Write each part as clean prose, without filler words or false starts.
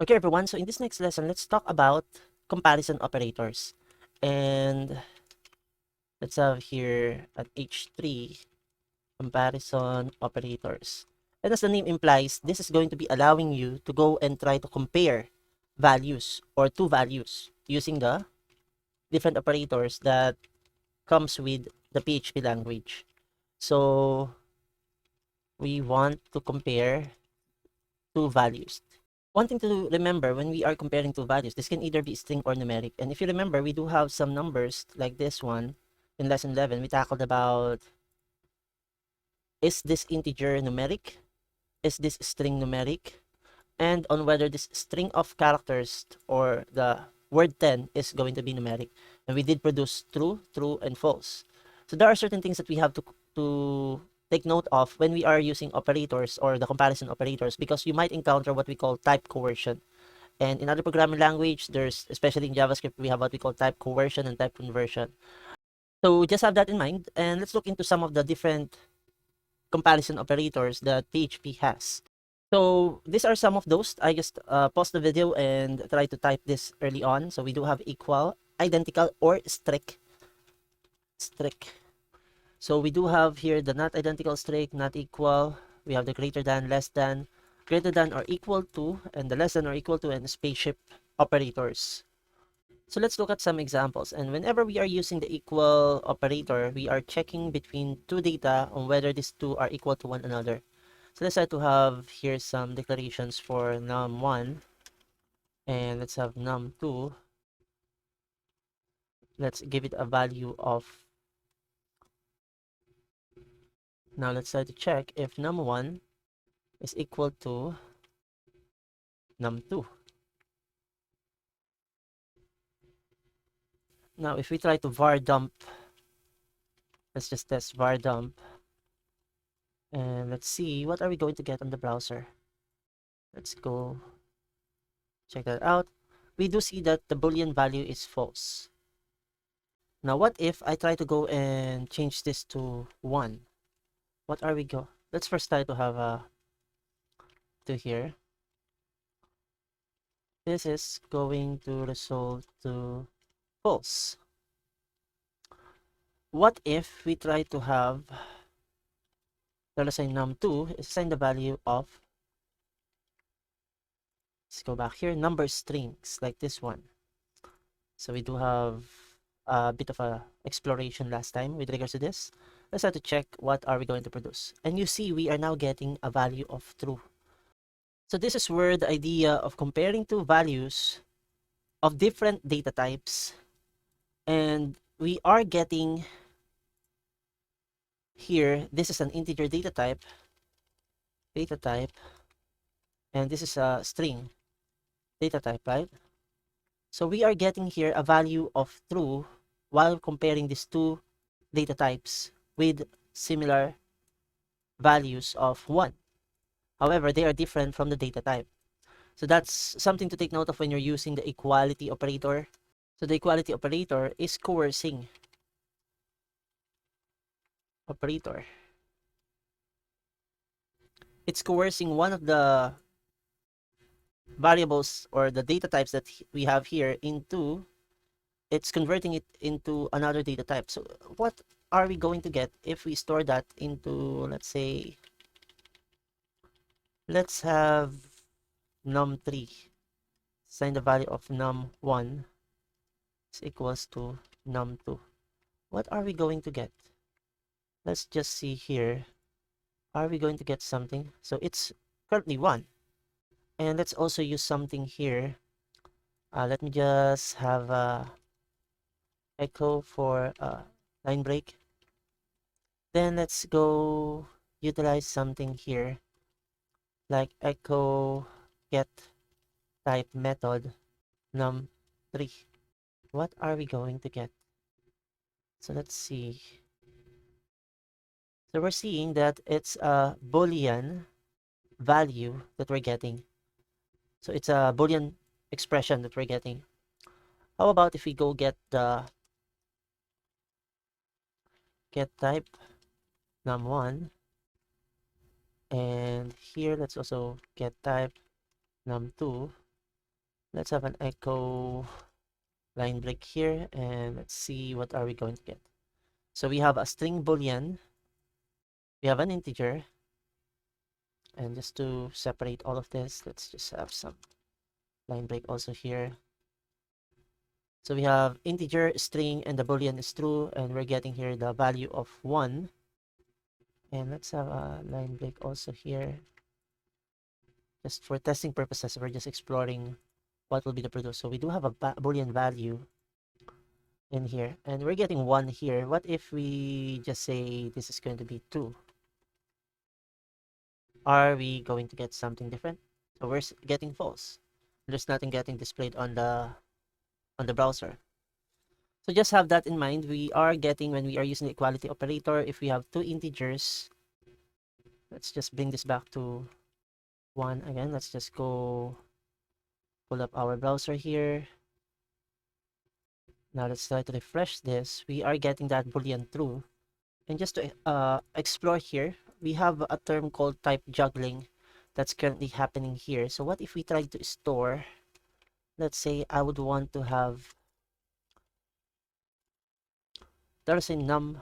Okay, everyone, so in this next lesson, let's talk about comparison operators. And let's have here at H3, comparison operators. And as the name implies, this is going to be allowing you to go and try to compare values or two values using the different operators that comes with the PHP language. So we want to compare two values. One thing to remember when we are comparing two values, this can either be string or numeric. And if you remember, we do have some numbers like this one in lesson 11. We tackled about, is this integer numeric? Is this string numeric? And on whether this string of characters or the word 10 is going to be numeric. And we did produce true, true, and false. So there are certain things that we have to take note of when we are using operators or the comparison operators, because you might encounter what we call type coercion. And in other programming language, there's, especially in JavaScript, we have what we call type coercion and type conversion. So just have that in mind, and let's look into some of the different comparison operators that PHP has. So these are some of those. I just pause the video and try to type this early on. So we do have equal, identical, or strict. So we do have here the not identical, strict, not equal. We have the greater than, less than, greater than or equal to, and the less than or equal to, and spaceship operators. So let's look at some examples. And whenever we are using the equal operator, we are checking between two data on whether these two are equal to one another. So let's try to have here some declarations for num1, and let's have num2. Let's give it a value of, now let's try to check if num1 is equal to num2. Now if we try to var dump, let's just test var dump, and let's see what are we going to get on the browser. Let's go check that out. We do see that the boolean value is false. Now what if I try to go and change this to 1? What are we go? Let's first try to have a to here. This is going to result to false. What if we try to have, let's say num2 is assign the value of, let's go back here, number strings like this one. So we do have a bit of a exploration last time with regards to this. Let's try to check what are we going to produce. And you see we are now getting a value of true. So this is where the idea of comparing two values of different data types, and we are getting here, this is an integer data type, and this is a string data type, right? So we are getting here a value of true while comparing these two data types with similar values of 1. However, they are different from the data type. So that's something to take note of when you're using the equality operator. So the equality operator is coercing operator. It's coercing one of the variables or the data types that we have here into, it's converting it into another data type. So what are we going to get if we store that into, let's say, let's have num3, assign the value of num1 is equals to num2. What are we going to get? Let's just see here. Are we going to get something? So it's currently 1. And let's also use something here. Let me just have a echo for line break. Then let's go utilize something here like echo get type method num3. What are we going to get? So let's see. So we're seeing that it's a Boolean value that we're getting. So it's a Boolean expression that we're getting. How about if we go get the get type num1, and here let's also get type num2. Let's have an echo line break here, and let's see what are we going to get. So we have a string boolean, we have an integer, and just to separate all of this, let's just have some line break also here. So we have integer, string, and the boolean is true, and we're getting here the value of 1. And let's have a line break also here. Just for testing purposes, we're just exploring what will be the produce. So we do have a boolean value in here, and we're getting 1 here. What if we just say this is going to be 2? Are we going to get something different? So we're getting false. There's nothing getting displayed on the browser. So just have that in mind. We are getting, when we are using the equality operator, if we have 2 integers, let's just bring this back to 1 again. Let's just go pull up our browser here. Now let's try to refresh this. We are getting that boolean true. And just to explore here, we have a term called type juggling that's currently happening here. So what if we try to store, let's say I would want to have, there's a num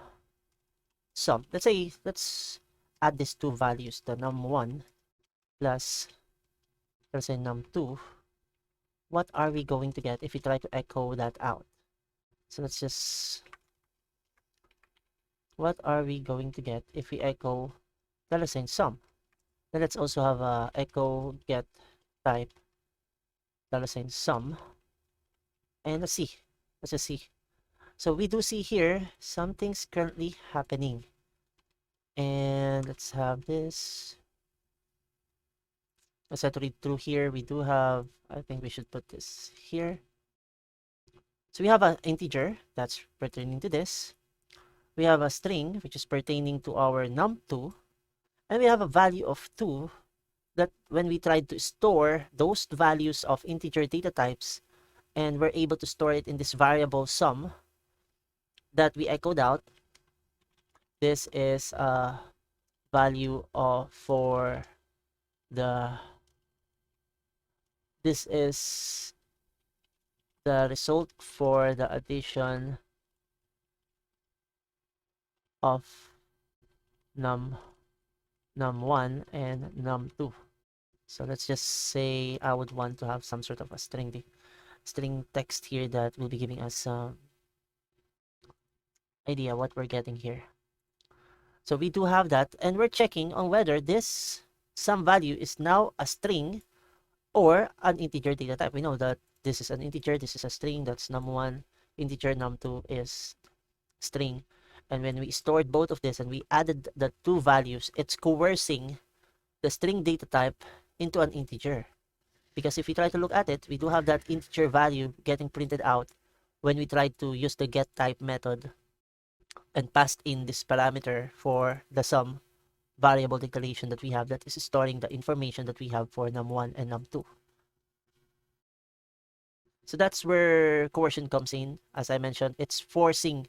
sum. Let's add these two values, the num1 plus, there's a num2. What are we going to get if we try to echo that out? So let's just, what are we going to get if we echo $sum? Then let's also have a echo get type $sum. And let's see. Let's just see. So we do see here something's currently happening. And let's have this. Let's try to read through here. We do have, I think we should put this here. So we have an integer that's pertaining to this. We have a string which is pertaining to our num2. And we have a value of 2 that when we tried to store those values of integer data types, and we're able to store it in this variable sum that we echoed out, this is a value of this is the result for the addition of num1 and num2. So let's just say I would want to have some sort of a string text here that will be giving us some idea what we're getting here. So we do have that, and we're checking on whether this sum value is now a string or an integer data type. We know that this is an integer, this is a string, that's num1, integer, num2 is string. And when we stored both of this and we added the two values, it's coercing the string data type into an integer. Because if we try to look at it, we do have that integer value getting printed out when we try to use the getType method and passed in this parameter for the sum variable declaration that we have that is storing the information that we have for num1 and num2. So that's where coercion comes in. As I mentioned, it's forcing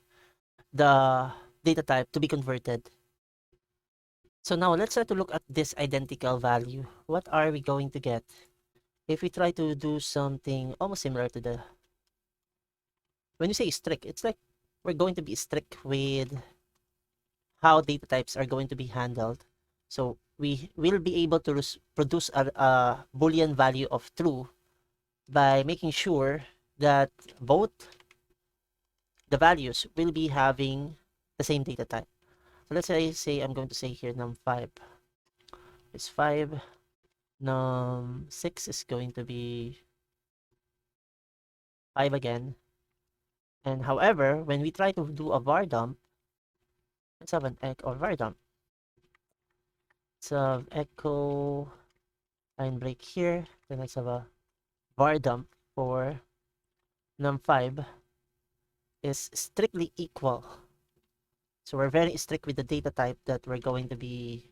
the data type to be converted. So now let's try to look at this identical value. What are we going to get if we try to do something almost similar to the, when you say strict, it's like we're going to be strict with how data types are going to be handled. So we will be able to produce a boolean value of true by making sure that both the values will be having the same data type. So let's say I'm going to say here num5 is 5, num6 is going to be 5 again. And however, when we try to do a var dump, let's have an echo or var dump. Let's have echo line break here. Then let's have a var dump for num5 is strictly equal. So we're very strict with the data type that we're going to be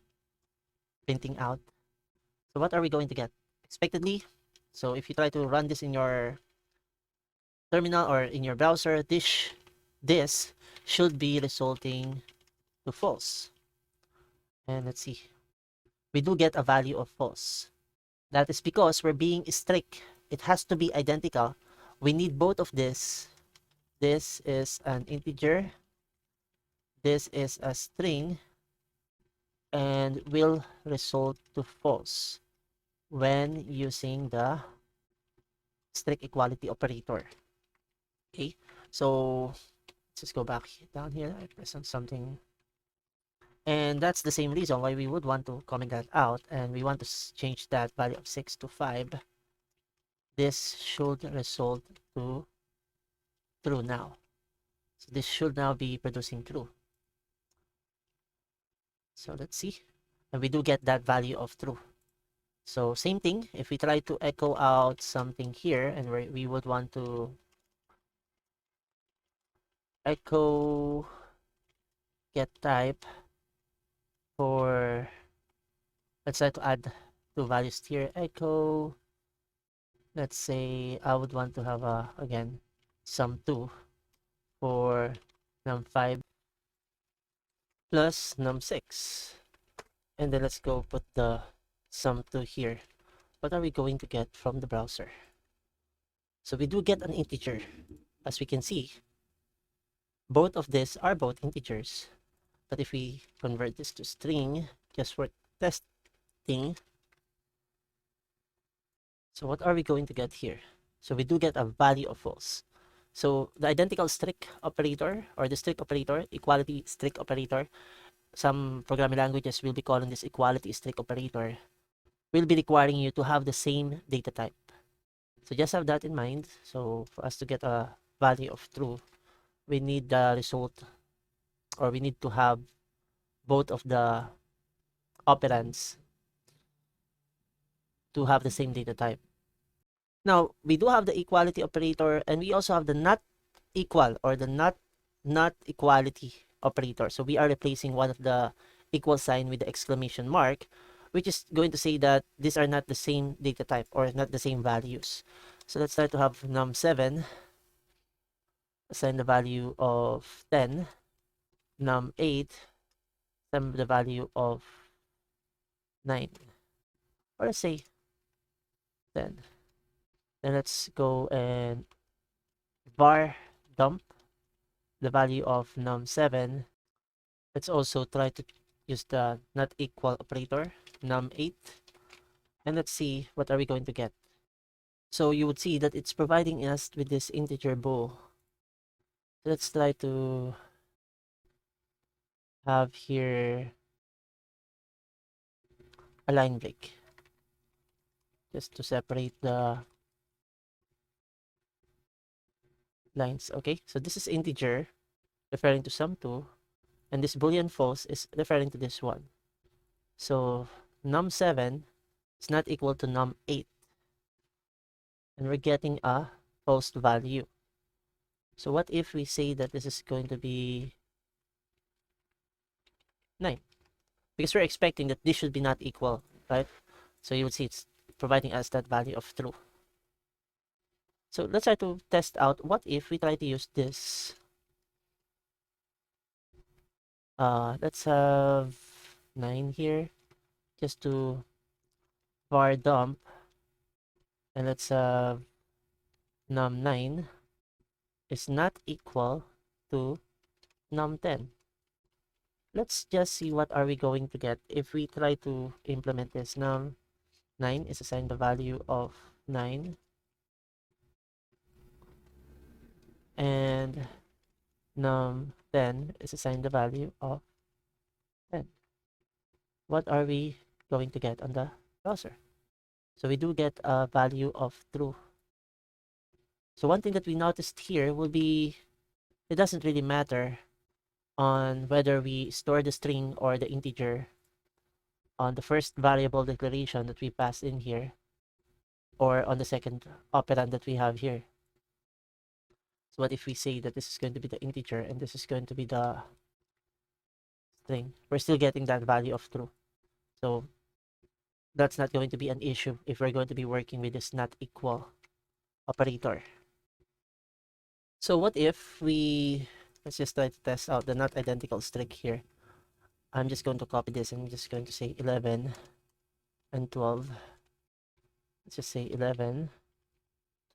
printing out. So what are we going to get? Expectedly, so if you try to run this in your terminal or in your browser, this should be resulting to false. And let's see. We do get a value of false. That is because we're being strict it has to be identical. We need both of this. This is an integer, this is a string, and will result to false when using the strict equality operator. Okay, so let's just go back down here. I press on something, and that's the same reason why we would want to comment that out, and we want to change that value of 6 to 5. This should result to true now. So this should now be producing true. So let's see, and we do get that value of true. So same thing, if we try to echo out something here, and we would want to echo get type for, let's try to add two values here. Echo, let's say I would want to have a, again, sum2 for num5 plus num6, and then let's go put the sum2 here. What are we going to get from the browser? So we do get an integer. As we can see, both of these are both integers. But if we convert this to string, just for testing, so what are we going to get here? So we do get a value of false. So the identical strict operator, or the strict operator, equality strict operator, some programming languages will be calling this equality strict operator, will be requiring you to have the same data type. So just have that in mind. So for us to get a value of true, we need the result, or we need to have both of the operands to have the same data type. Now, we do have the equality operator, and we also have the not equal, or the not equality operator. So we are replacing one of the equal sign with the exclamation mark, which is going to say that these are not the same data type, or not the same values. So let's try to have num7 assign the value of 10, num8 assign the value of 9, or let's say 10. Then let's go and var dump the value of num7. Let's also try to use the not equal operator, num8, and let's see what are we going to get. So you would see that it's providing us with this integer bool. Let's try to have here a line break, just to separate the lines. Okay, so this is integer referring to sum2, and this boolean false is referring to this one. So num7 is not equal to num8, and we're getting a false value. So what if we say that this is going to be 9? Because we're expecting that this should be not equal, right? So you would see it's providing us that value of true. So let's try to test out, what if we try to use this. Let's have 9 here, just to var dump, and let's have num9 is not equal to num10. Let's just see what are we going to get if we try to implement this. Num9 is assigned the value of 9, and num10 is assigned the value of 10. What are we going to get on the browser? So we do get a value of true. So one thing that we noticed here will be, it doesn't really matter on whether we store the string or the integer on the first variable declaration that we pass in here, or on the second operand that we have here. So what if we say that this is going to be the integer and this is going to be the string? We're still getting that value of true. So that's not going to be an issue if we're going to be working with this not equal operator. So what if we, let's just try to test out the not identical string here. I'm just going to copy this, and I'm just going to say 11 and 12. Let's just say 11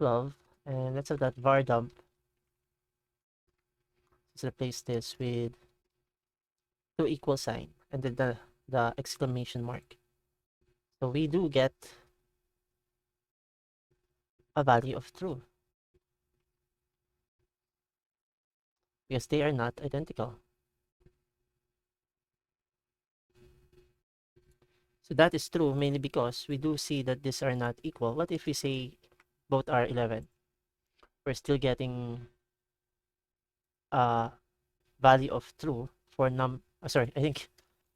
12, and let's have that var dump. Let's replace this with 2 equal sign and then the exclamation mark. So we do get a value of true because they are not identical. So that is true mainly because we do see that these are not equal. What if we say both are 11? We're still getting a value of true for sorry, I think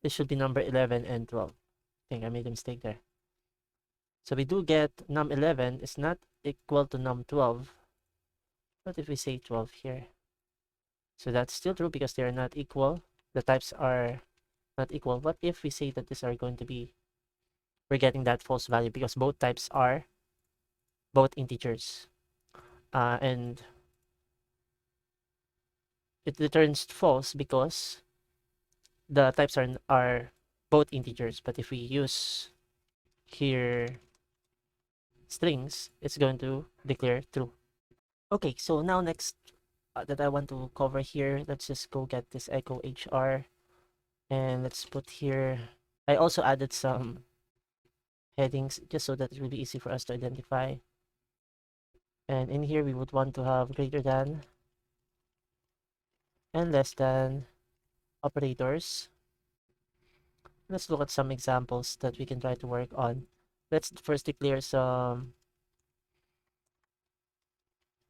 this should be number 11 and 12. I think I made a mistake there. So we do get num11 is not equal to num12. What if we say 12 here? So that's still true because they are not equal. The types are not equal. What if we say that these are going to be, we're getting that false value because both types are both integers. And it returns false because the types are both integers. But if we use here strings, it's going to declare true. Okay, so now next that I want to cover here, let's just go get this echo HR and let's put here, I also added some headings just so that it will be easy for us to identify. And in here we would want to have greater than and less than operators. Let's look at some examples that we can try to work on. Let's first declare some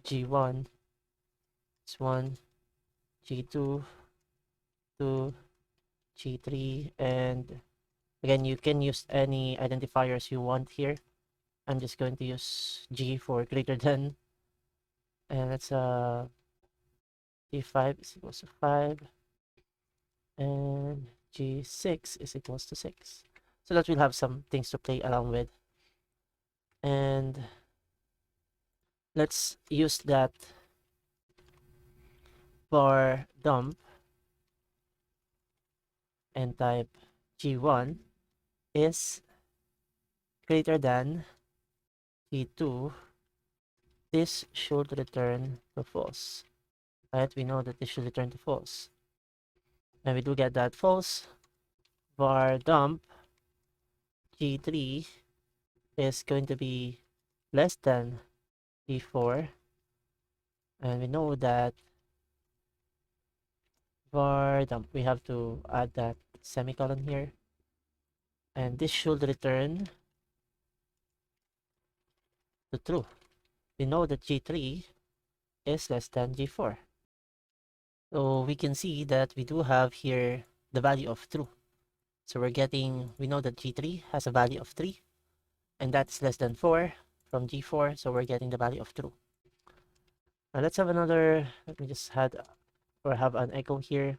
G1, G1, G2, 2, G3, and again, you can use any identifiers you want here. I'm just going to use G for greater than, and that's G5 is equals to 5, and G6 is equals to 6. So that we'll have some things to play around with. And let's use that var dump and type G1 is greater than G2. This should return to false. Right? We know that this should return to false. And we do get that false. Var dump G3 is going to be less than G4. And we know that var dump, we have to add that semicolon here. And this should return to true. We know that G3 is less than G4. So we can see that we do have here the value of true. So we know that G3 has a value of 3, and that's less than 4 from G4, so we're getting the value of true. Now let's have another, let me just have an echo here.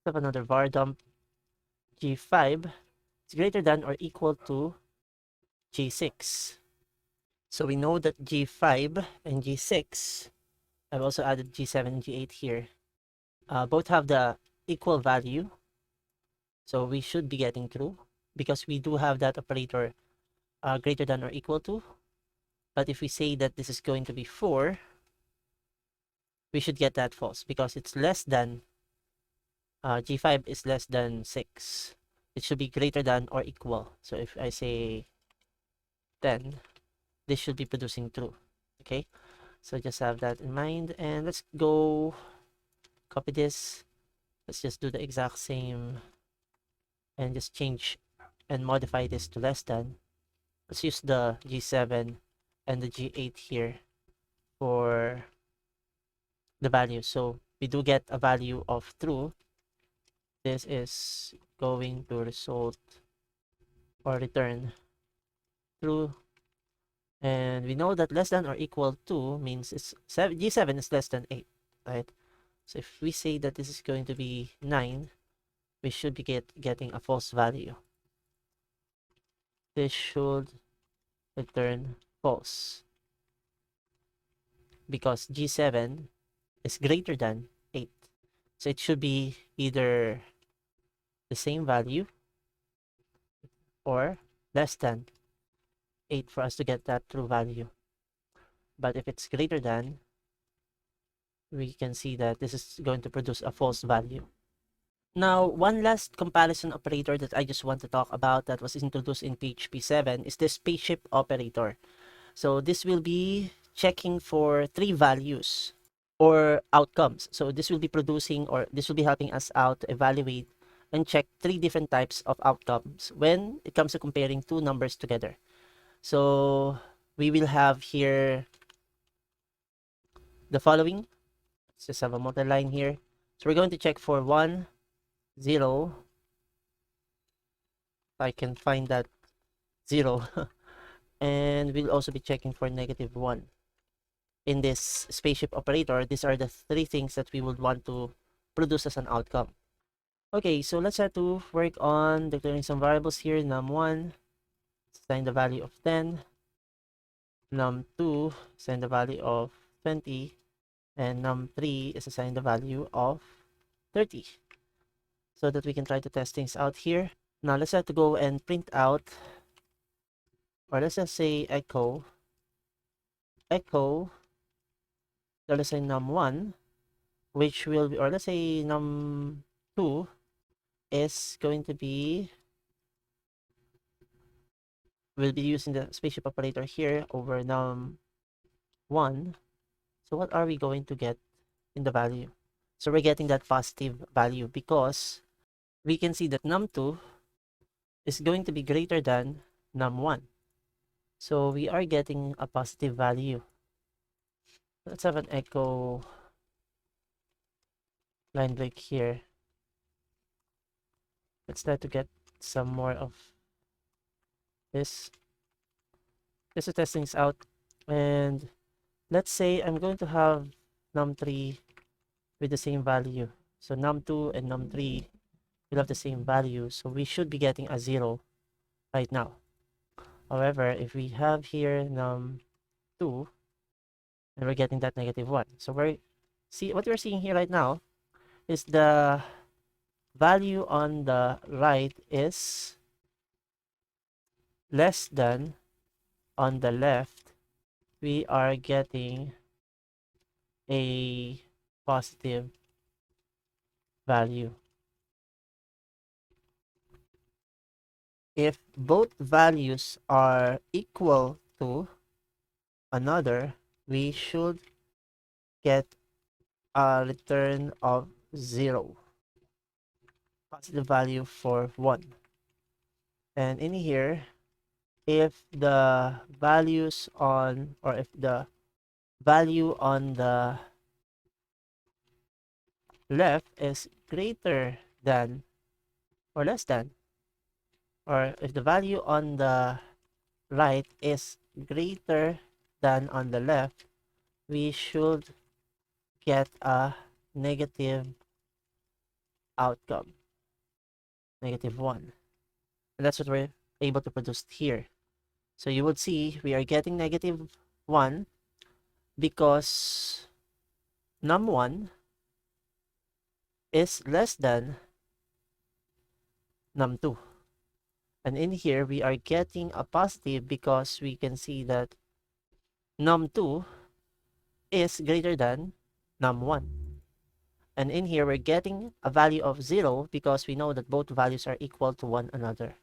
Let's have another var dump. G5 is greater than or equal to G6. So we know that G5 and G6, I've also added G7 and G8 here, both have the equal value. So we should be getting true because we do have that operator greater than or equal to. But if we say that this is going to be 4, we should get that false because it's less than, G5 is less than 6. It should be greater than or equal. So if I say 10, this should be producing true. Okay, so just have that in mind. And let's go copy this. Let's just do the exact same and just change and modify this to less than. Let's use the G7 and the G8 here for the value. So we do get a value of true. This is going to result or return true. And we know that less than or equal to means G7 is less than 8, right? So if we say that this is going to be 9, we should be getting a false value. This should return false because G7 is greater than 8. So it should be either the same value or less than 8 for us to get that true value. But if it's greater than, we can see that this is going to produce a false value. Now, one last comparison operator that I just want to talk about that was introduced in PHP 7 is the spaceship operator. So this will be checking for 3 values or outcomes. So this will be producing, or this will be helping us out to evaluate and check 3 different types of outcomes when it comes to comparing 2 numbers together. So we will have here the following. Let's just have a multi-line here. So we're going to check for 1, 0. If I can find that 0. And we'll also be checking for -1. In this spaceship operator, these are the 3 things that we would want to produce as an outcome. Okay, so let's try to work on declaring some variables here. Num1, assign the value of 10. Num2, assign the value of 20. And num3 is assigned the value of 30. So that we can try to test things out here. Now let's try to go and print out, or let's just say echo, let's say num1, which will be, or let's say num2 is going to be, we'll be using the spaceship operator here over num1. So what are we going to get in the value? So we're getting that positive value because we can see that num2 is going to be greater than num1. So we are getting a positive value. Let's have an echo line break here. Let's try to get some more of this. Just to test things out. And let's say I'm going to have num3 with the same value. So num2 and num3 will have the same value. So we should be getting a 0 right now. However, if we have here num2, and we're getting that -1. So what we're seeing here right now is the value on the right is less than on the left. We are getting a positive value. If both values are equal to another, we should get a return of 0. Positive value for 1. And in here, if the values on, or if the value on the left is greater than or less than, or if the value on the right is greater than on the left, we should get a negative outcome, -1. And that's what we're able to produce here. So you would see we are getting -1 because num1 is less than num2. And in here, we are getting a positive because we can see that num2 is greater than num1. And in here, we're getting a value of 0 because we know that both values are equal to one another.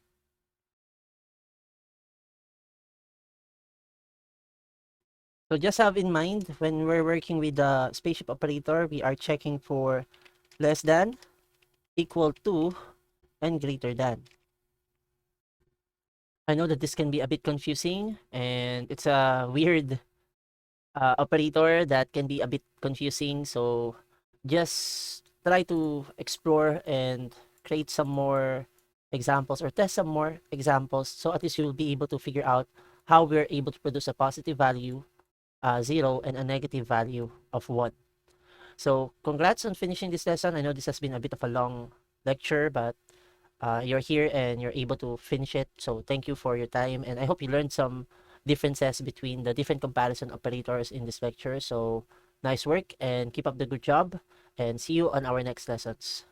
So just have in mind, when we're working with the spaceship operator, we are checking for less than, equal to, and greater than. I know that this can be a bit confusing, and it's a weird operator that can be a bit confusing. So just try to explore and create some more examples or test some more examples, so at least you'll be able to figure out how we're able to produce a positive value, 0, and a negative value of 1. So congrats on finishing this lesson. I know this has been a bit of a long lecture, but you're here and you're able to finish it. So thank you for your time, and I hope you learned some differences between the different comparison operators in this lecture. So nice work and keep up the good job, and see you on our next lessons.